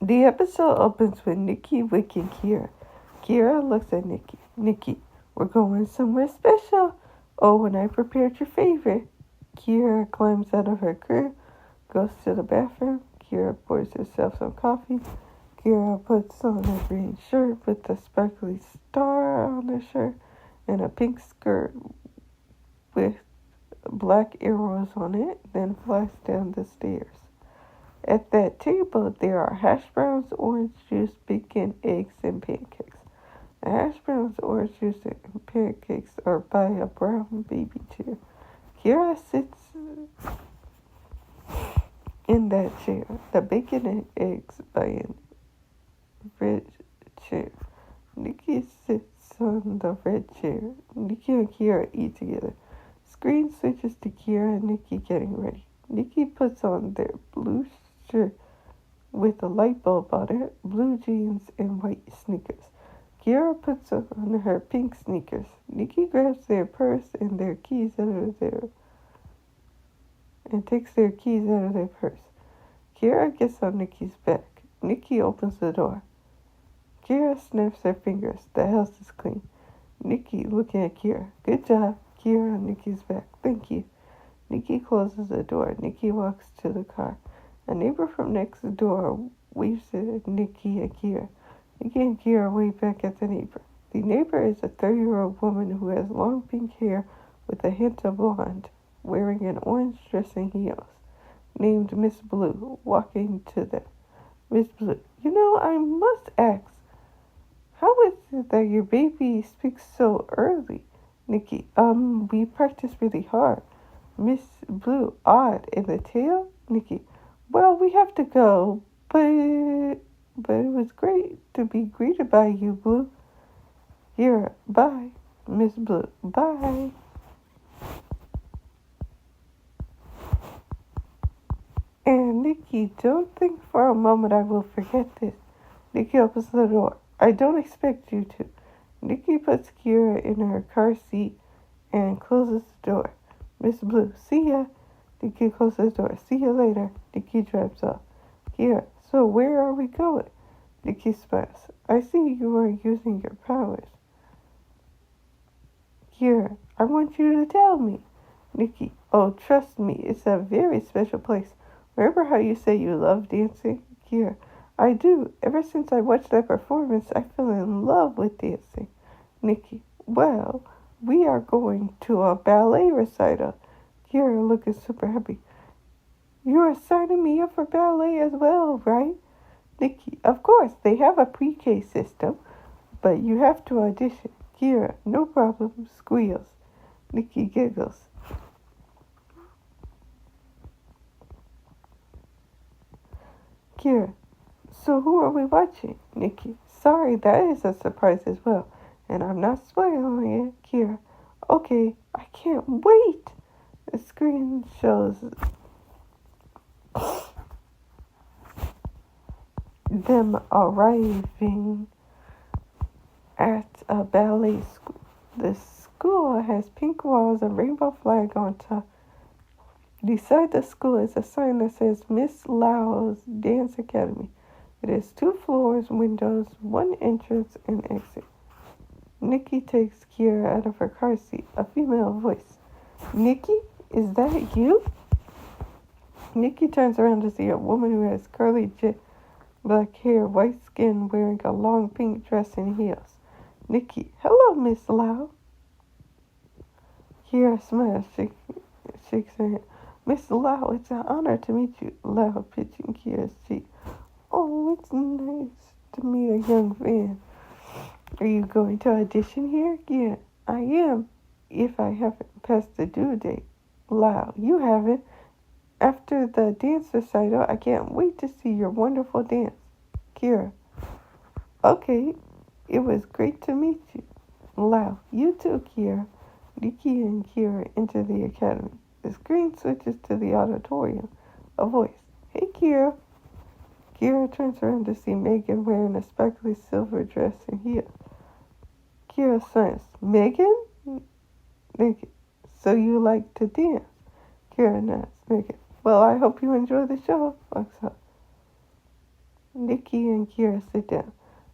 The episode opens with Nikki waking Keira. Keira looks at Nikki. Nikki, we're going somewhere special. Oh, and I prepared your favorite. Keira climbs out of her crib, goes to the bathroom. Keira pours herself some coffee. Keira puts on a green shirt with a sparkly star on the shirt and a pink skirt with black arrows on it, then flies down the stairs. At that table, there are hash browns, orange juice, bacon, eggs, and pancakes. The hash browns, orange juice, and pancakes are by a brown baby chair. Keira sits in that chair. The bacon and eggs by a red chair. Nikki sits on the red chair. Nikki and Keira eat together. Screen switches to Keira and Nikki getting ready. Nikki puts on their blue shirt with a light bulb on it, blue jeans, and white sneakers. Keira puts on her pink sneakers. Nikki grabs their purse and their keys takes their keys out of their purse. Keira gets on Nikki's back. Nikki opens the door. Keira snaps her fingers. The house is clean. Nikki looking at Keira. Good job. Keira on Nikki's back. Thank you. Nikki closes the door. Nikki walks to the car. A neighbor from next door waves at Nikki and Keira. Nikki and Keira wave back at the neighbor. The neighbor is a 30-year-old woman who has long pink hair with a hint of blonde, wearing an orange dress and heels, named Miss Blue, walking to them. Miss Blue, I must ask, how is it that your baby speaks so early? Nikki, we practice really hard. Miss Blue, odd. And the tail? Nikki, well, we have to go, but it was great to be greeted by you, Blue. Here, bye. Miss Blue, bye. And Nikki, don't think for a moment I will forget this. Nikki opens the door. I don't expect you to. Nikki puts Keira in her car seat and closes the door. Miss Blue, see ya. Nikki closes the door. See you later. Nikki drives off. Keira, so where are we going? Nikki smiles. I see you are using your powers. Keira, I want you to tell me. Nikki, oh, trust me, it's a very special place. Remember how you say you love dancing? Keira, I do. Ever since I watched that performance, I fell in love with dancing. Nikki, well, we are going to a ballet recital. Keira looking super happy. You are signing me up for ballet as well, right? Nikki, of course, they have a pre-K system, but you have to audition. Keira, no problem, squeals. Nikki giggles. Keira, so who are we watching? Nikki, sorry, that is a surprise as well. And I'm not spoiling it. Keira, okay, I can't wait. The screen shows them arriving at a ballet school. The school has pink walls and rainbow flag on top. Beside the school is a sign that says Miss Lau's Dance Academy. It has 2 floors, windows, 1 entrance and exit. Nikki takes Keira out of her car seat. A female voice. Nikki, is that you? Nikki turns around to see a woman who has curly jet black hair, white skin, wearing a long pink dress and heels. Nikki, hello, Miss Lau. Keira smiles, shakes her hand. Miss Lau, it's an honor to meet you. Lau pitching Keira's cheek. Oh, it's nice to meet a young fan. Are you going to audition here? Yeah, I am. If I haven't passed the due date. Lau, you haven't. After the dance recital, I can't wait to see your wonderful dance. Keira, okay, it was great to meet you. Lau, you too, Keira. Nikki and Keira enter the academy. The screen switches to the auditorium. A voice. Hey, Keira. Keira turns around to see Megan wearing a sparkly silver dress and heels. Keira smiles. Megan? Megan, so you like to dance? Keira nods. Megan, well, I hope you enjoy the show. Walks up. Nikki and Keira sit down.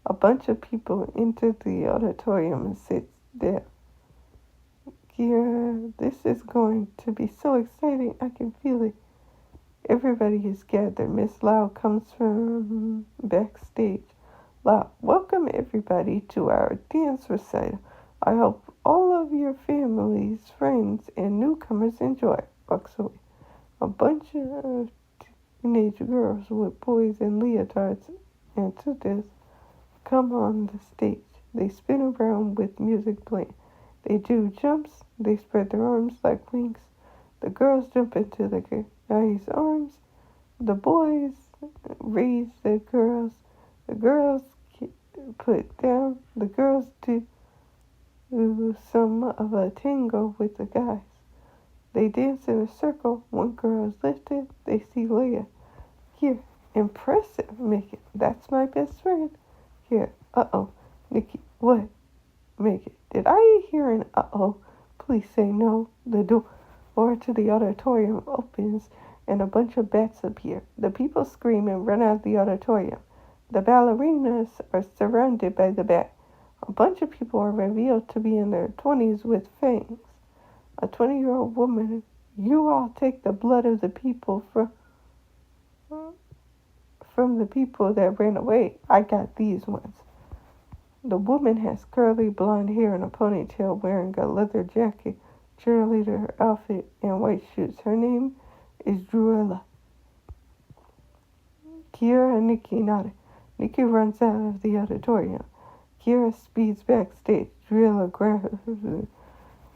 A bunch of people enter the auditorium and sit down. Keira, this is going to be so exciting. I can feel it. Everybody is gathered. Miss Lau comes from backstage. Lau, welcome everybody to our dance recital. I hope all of your families, friends, and newcomers enjoy. Walks away. A bunch of teenage girls with boys in leotards and tutus come on the stage. They spin around with music playing. They do jumps. They spread their arms like wings. The girls jump into the guys' arms. The boys raise the girls. The girls put down. The girls do some of a tango with the guys. They dance in a circle. One girl is lifted. They see Leia. Here, impressive, Mickey. That's my best friend. Here, uh-oh. Nikki, what? Mickey, did I hear an uh-oh? Please say no. The door to the auditorium opens and a bunch of bats appear. The people scream and run out of the auditorium. The ballerinas are surrounded by the bat. A bunch of people are revealed to be in their 20s with fangs. A 20-year-old woman, you all take the blood of the people from the people that ran away. I got these ones. The woman has curly blonde hair and a ponytail, wearing a leather jacket, cheerleader outfit, and white shoes. Her name is Druella. Keira and Nikki nodded. Nikki runs out of the auditorium. Keira speeds backstage. Druella grabs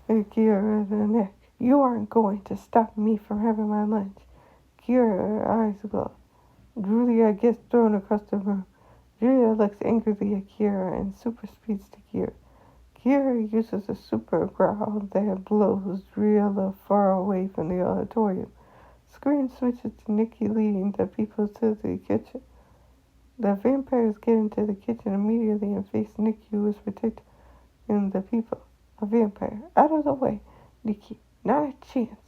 Keira at the neck. You aren't going to stop me from having my lunch. Keira, her eyes glow. Julia gets thrown across the room. Julia looks angrily at Keira and super speeds to Keira. Keira uses a super growl that blows Julia far away from the auditorium. Screen switches to Nikki leading the people to the kitchen. The vampires get into the kitchen immediately and face Nikki, who is protecting the people. A vampire. Out of the way, Nikki. Not a chance.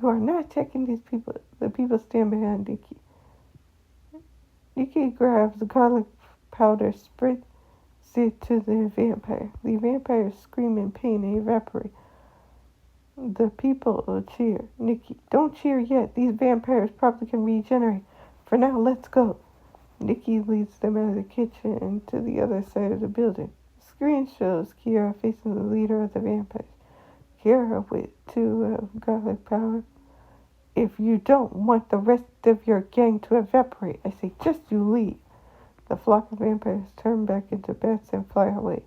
You are not attacking these people. The people stand behind Nikki. Nikki grabs the garlic powder, spreads it to the vampire. The vampires scream in pain and evaporate. The people cheer. Nikki, don't cheer yet. These vampires probably can regenerate. For now, let's go. Nikki leads them out of the kitchen and to the other side of the building. The screen shows Keira facing the leader of the vampires. Keira with 2 garlic powder. If you don't want the rest of your gang to evaporate, I say just you leave. The flock of vampires turn back into bats and fly away.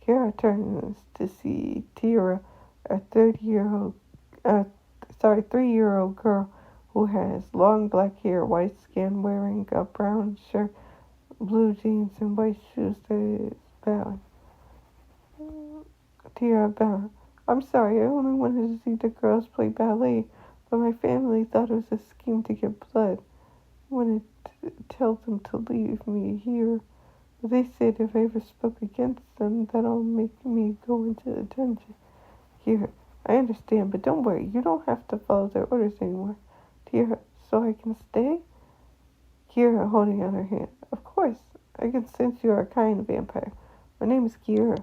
Keira turns to see Keira, a 3-year-old girl who has long black hair, white skin, wearing a brown shirt, blue jeans, and white shoes that is bowing. Keira bowing. I'm sorry, I only wanted to see the girls play ballet, but my family thought it was a scheme to get blood. I wanted to tell them to leave me here. They said if I ever spoke against them, that'll make me go into the dungeon. Here, I understand, but don't worry, you don't have to follow their orders anymore. Keira, so I can stay? Keira holding out her hand. Of course, I can sense you are a kind vampire. My name is Keira.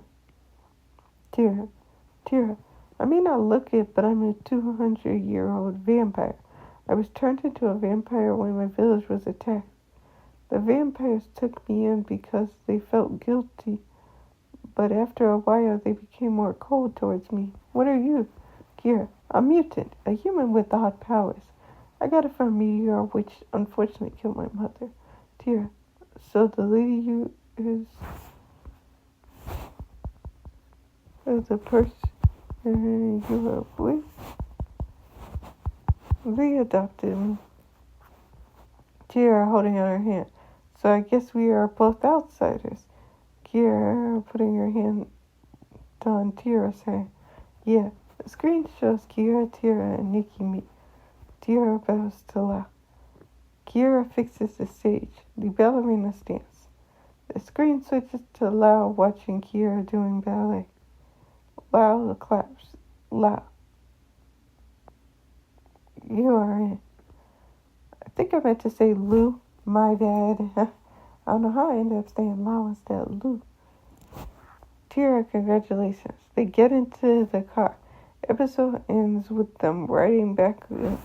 Keira, I may not look it, but I'm a 200-year-old vampire. I was turned into a vampire when my village was attacked. The vampires took me in because they felt guilty, but after a while they became more cold towards me. What are you? Keira, a mutant, a human with odd powers. I got it from a meteor which unfortunately killed my mother. Keira, so the lady you is the person you were with? They adopted me. Keira holding out her hand. So I guess we are both outsiders. Keira putting her hand on Keira's hand. Yeah. The screen shows Keira, and Nikki meet. Keira bows to Lau. Keira fixes the stage. The ballerinas dance. The screen switches to Lau watching Keira doing ballet. Lau claps. Lau. You are in. I think I meant to say Lou. My bad. I don't know how I ended up staying Lao instead of Lou. Tira, congratulations. They get into the car. Episode ends with them riding back to